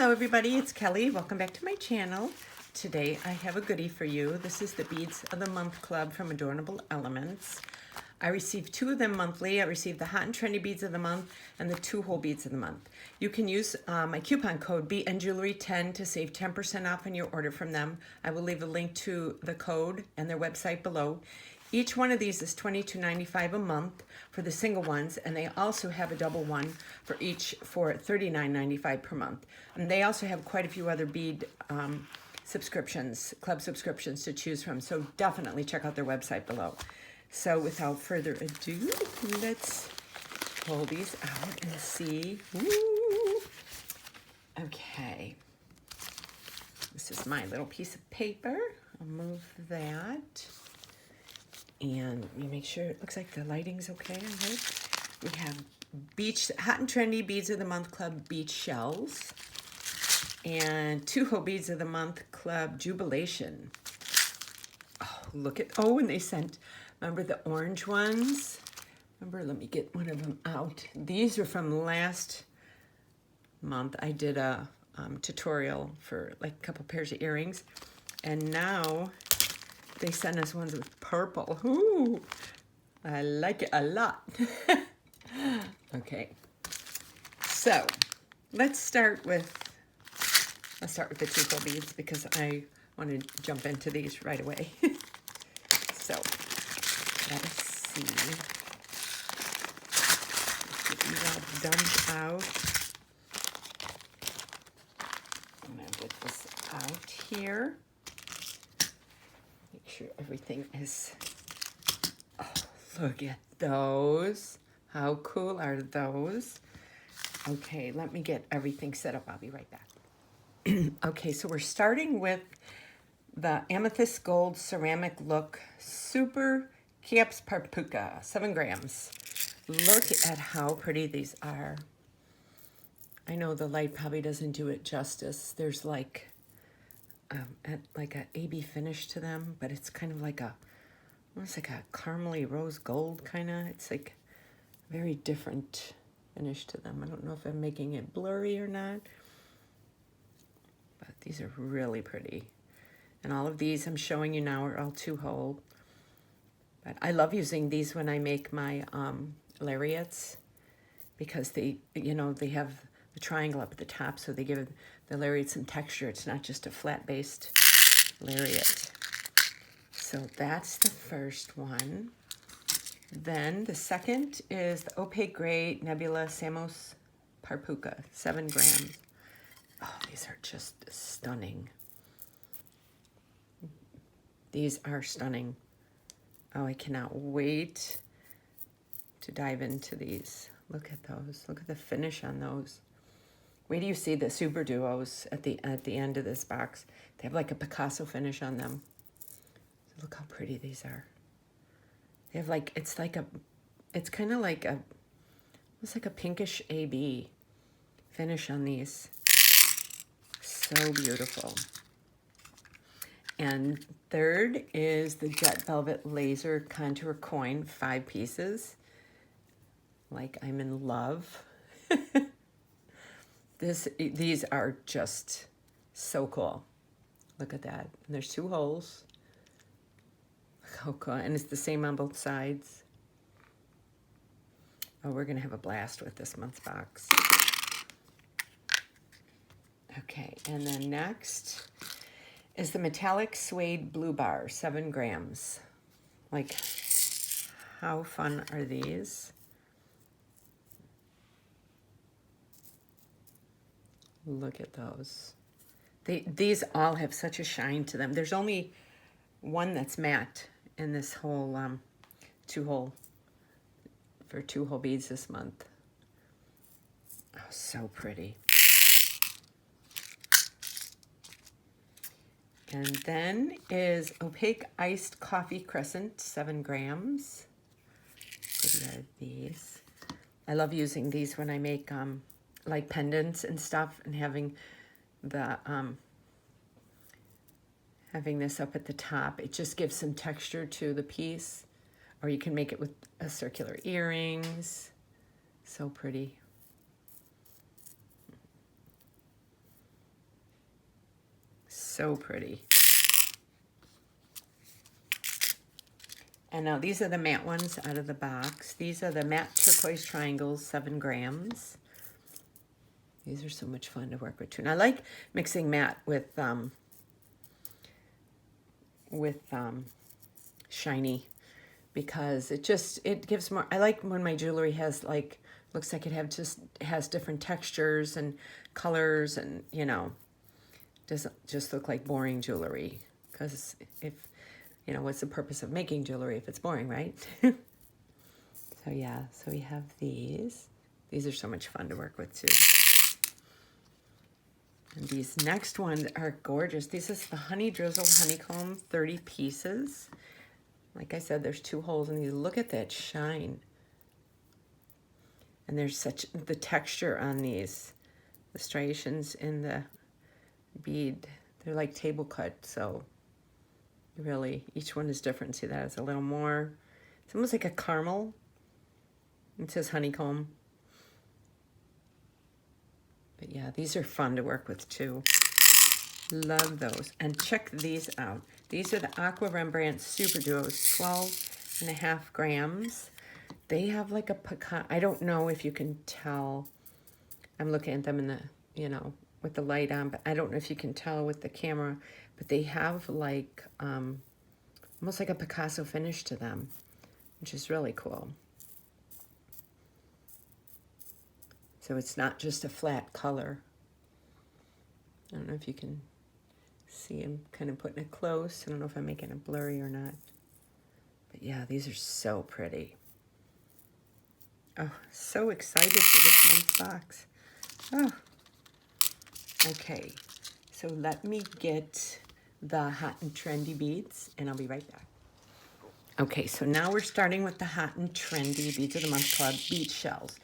Everybody, it's Kelly. Welcome back to my channel. Today I have a goodie for you. This is the Beads of the Month Club from Adornable Elements. I receive 2 of them monthly. I receive the Hot and Trendy Beads of the Month and the 2-hole beads of the month. You can use my coupon code BNJewelry10 to save 10% off on your order from them. I will leave a link to the code and their website below. Each one of these is $22.95 a month for the single ones, and they also have a double one for each for $39.95 per month. And they also have quite a few other bead subscriptions, club subscriptions to choose from, so definitely check out their website below. So without further ado, let's pull these out and see. Ooh. Okay, this is my little piece of paper. I'll move that. And we make sure it looks like the lighting's okay, I hope. We have Hot and Trendy Beads of the Month Club Beach Shells. And 2-hole Beads of the Month Club Jubilation. Oh, look at, and they sent, remember the orange ones? Remember, let me get one of them out. These are from last month. I did a tutorial for like a couple pairs of earrings. And now they sent us ones with purple. Ooh, I like it a lot. Okay, so let's start with the 2-hole beads because I want to jump into these right away. So let us see. Let's get these all dumped out. I'm gonna get this out here. Sure everything is, look at those. How cool are those? Okay, let me get everything set up. I'll be right back. Okay, so we're starting with the Amethyst Gold Ceramic Look Super Caps Parpuka, 7 grams. Look at how pretty these are. I know the light probably doesn't do it justice. There's like a AB finish to them, but it's kind of like almost like a caramely rose gold kind of. It's like very different finish to them. I don't know if I'm making it blurry or not, but these are really pretty. And all of these I'm showing you now are all 2-hole. But I love using these when I make my lariats because they have the triangle up at the top, so they give the lariat some texture. It's not just a flat-based lariat. So that's the first one. Then the second is the Opaque Gray Nebula Samos Parpuka, 7 grams. Oh, these are just stunning. These are stunning. Oh, I cannot wait to dive into these. Look at those. Look at the finish on those. Wait till you see the Super Duos at the end of this box. They have like a Picasso finish on them. Look how pretty these are. They have like, it's kind of like it's like a pinkish AB finish on these. So beautiful. And third is the Jet Velvet Laser Contour Coin, 5 pieces. Like I'm in love. These are just so cool. Look at that. And there's 2 holes. Look how cool. And it's the same on both sides. Oh, we're going to have a blast with this month's box. Okay, and then next is the metallic suede blue bar, 7 grams. Like, how fun are these? Look at those. These all have such a shine to them. There's only one that's matte in this whole 2-hole, for 2-hole beads this month. Oh, so pretty. And then is opaque iced coffee crescent, 7 grams. What are these? I love using these when I make like pendants and stuff, and having the having this up at the top. It just gives some texture to the piece. Or you can make it with circular earrings. So pretty. So pretty. And now these are the matte ones out of the box. These are the matte turquoise triangles, 7 grams. These are so much fun to work with too. And I like mixing matte with shiny, because it gives more. I like when my jewelry has like, looks like it has different textures and colors, and you know, doesn't just look like boring jewelry. Because if, you know, what's the purpose of making jewelry if it's boring, right? So yeah, so we have these. These are so much fun to work with too. And these next ones are gorgeous. This is the Honey Drizzle Honeycomb, 30 pieces. Like I said, there's 2 holes in these. Look at that shine. And there's such the texture on these. The striations in the bead, they're like table cut, so really each one is different. See, that is a little more, it's almost like a caramel. It says honeycomb. But yeah, these are fun to work with too. Love those. And check these out. These are the Aqua Rembrandt Super Duos, 12.5 grams. They have like a pecan. I don't know if you can tell. I'm looking at them in the, you know, with the light on, but I don't know if you can tell with the camera, but they have like almost like a Picasso finish to them, which is really cool. So it's not just a flat color. I don't know if you can see, I'm kind of putting it close. I don't know if I'm making it blurry or not. But yeah, these are so pretty. Oh, so excited for this month's box. Oh. Okay, so let me get the hot and trendy beads, and I'll be right back. Okay, so now we're starting with the hot and trendy Beads of the Month Club bead shells.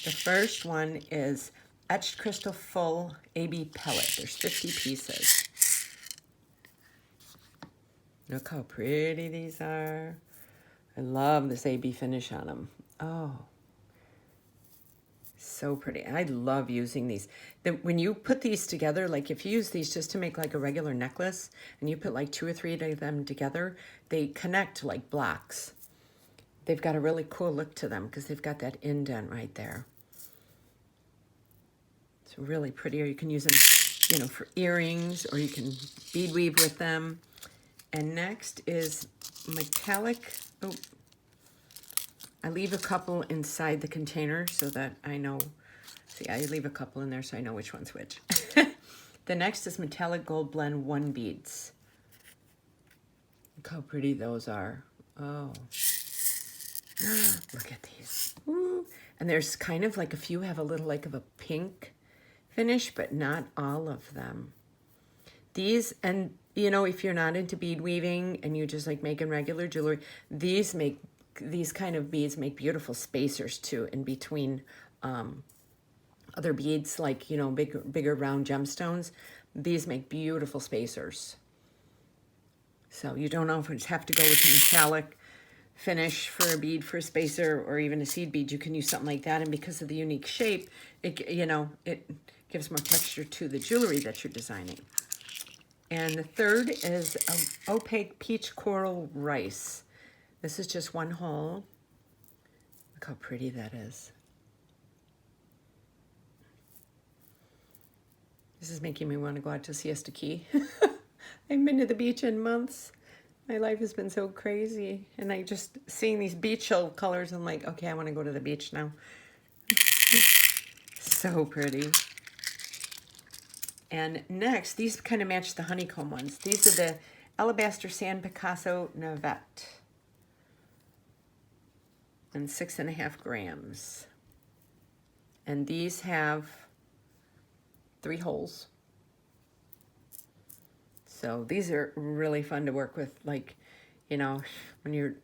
The first one is Etched Crystal Full AB Pellet. There's 50 pieces. Look how pretty these are. I love this AB finish on them. Oh, so pretty. I love using these. When you put these together, like if you use these just to make like a regular necklace, and you put like 2 or 3 of them together, they connect like blocks. They've got a really cool look to them because they've got that indent right there. It's really pretty. Or you can use them, you know, for earrings, or you can bead weave with them. And next is metallic. Oh, I leave a couple inside the container so that I know. See, I leave a couple in there so I know which one's which. The next is metallic gold blend 1 beads. Look how pretty those are. Oh, look at these. Ooh. And there's kind of like a few have a little like of a pink finish, but not all of them. These, and you know, if you're not into bead weaving and you just like making regular jewelry, these kind of beads make beautiful spacers too in between other beads, like, you know, bigger round gemstones. These make beautiful spacers. So you don't always have to go with a metallic finish for a bead, for a spacer, or even a seed bead. You can use something like that, and because of the unique shape, it, you know, it gives more texture to the jewelry that you're designing. And the third is a opaque peach coral rice. This is just one hole. Look how pretty that is. This is making me want to go out to Siesta Key. I haven't been to the beach in months. My life has been so crazy. And I just seeing these beach colors, I'm like, okay, I want to go to the beach now. So pretty. And next, these kind of match the honeycomb ones. These are the Alabaster San Picasso Navette. And 6.5 grams. And these have 3 holes. So these are really fun to work with, like, you know, when you're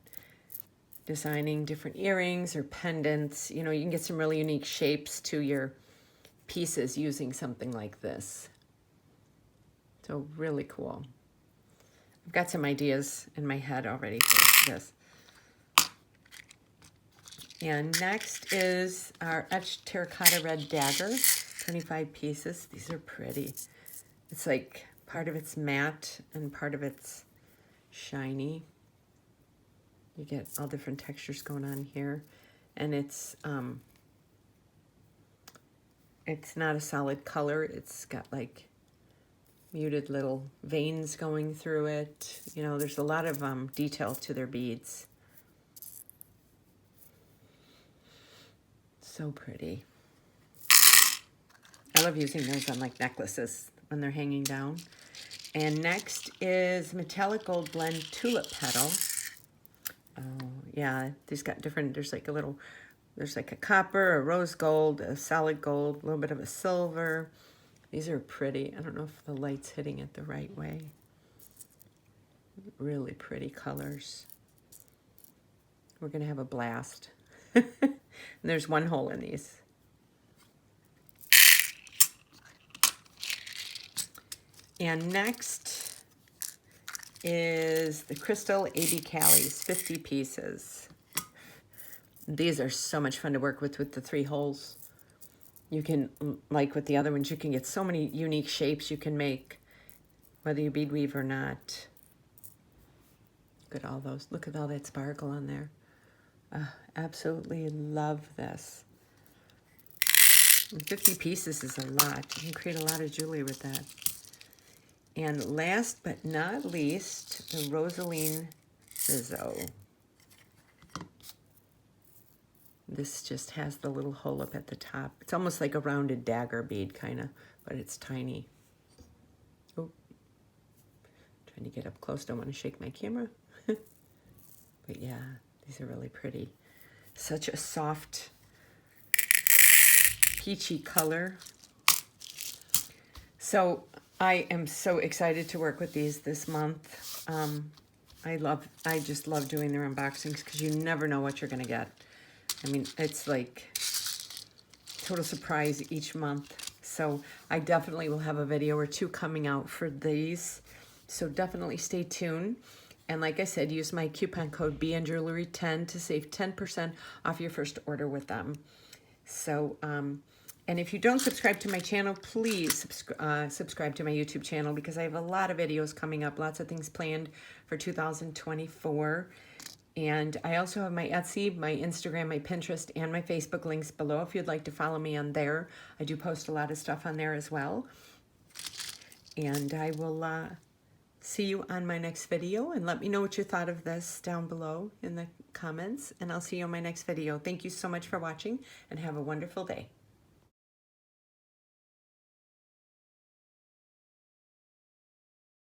designing different earrings or pendants, you know, you can get some really unique shapes to your pieces using something like this. So really cool. I've got some ideas in my head already for this. And next is our etched terracotta red dagger, 25 pieces. These are pretty. It's like part of it's matte and part of it's shiny. You get all different textures going on here. And it's not a solid color. It's got like muted little veins going through it. You know, there's a lot of detail to their beads. So pretty. I love using those on like necklaces when they're hanging down. And next is metallic gold blend tulip petal. Oh yeah, these got different, there's like a copper, a rose gold, a solid gold, a little bit of a silver. These are pretty. I don't know if the light's hitting it the right way. Really pretty colors. We're gonna have a blast. And there's one hole in these. And next is the Crystal AB Callies, 50 pieces. These are so much fun to work with the 3 holes. You can, like with the other ones, you can get so many unique shapes you can make, whether you bead weave or not. Look at all those. Look at all that sparkle on there. Absolutely love this. And 50 pieces is a lot. You can create a lot of jewelry with that. And last but not least, the Rosaline Rizzo. This just has the little hole up at the top. It's almost like a rounded dagger bead, kind of, but it's tiny. Oh, trying to get up close. Don't want to shake my camera. But yeah, these are really pretty. Such a soft, peachy color. So I am so excited to work with these this month. I just love doing their unboxings because you never know what you're going to get. I mean, it's like total surprise each month. So I definitely will have a video or 2 coming out for these. So definitely stay tuned. And like I said, use my coupon code BNJewelry10 to save 10% off your first order with them. So, and if you don't subscribe to my channel, please subscribe to my YouTube channel because I have a lot of videos coming up, lots of things planned for 2024. And I also have my Etsy, my Instagram, my Pinterest, and my Facebook links below if you'd like to follow me on there. I do post a lot of stuff on there as well. And I will see you on my next video, and let me know what you thought of this down below in the comments, and I'll see you on my next video. Thank you so much for watching, and have a wonderful day.